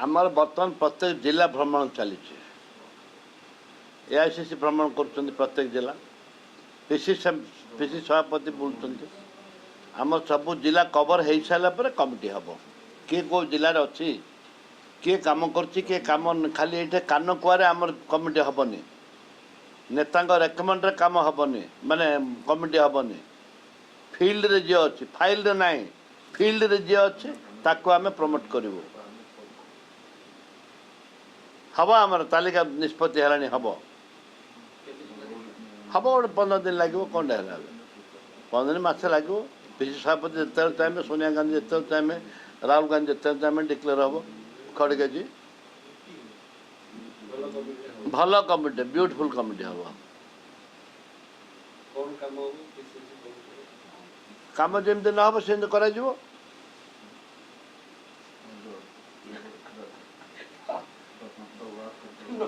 आमर बर्तमान प्रत्येक जिला भ्रमण चली एआईसीसी भ्रमण कर प्रत्येक जिला पीसी सभापति बुलूँ आम सब जिला कवर हो सारापर कमिटी हम किए कौ जिले अच्छी किए कम कर खाली ये कान कुआरे आमर कमिटी हेनी नेता रेकमेंड कम हेनी माने कमिटी हेनी फिल्ड रे जी अच्छी फाइल रे ना फिल्ड रे जी अच्छी ताको आम प्रमोट करूँ हम आमर तालिका निष्पत्ति है हम हम गोटे 15 दिन लगे कौन है 15 दिन मस लगे पीसी सभापति जिते चाहे सोनिया गांधी जिते चाहे राहुल गांधी जिते चाहे डिक्लेयर हम खड़गे जी भल कमिटी ब्यूटीफुल कमिटी हम कम जमी ना हम सेमती कर No,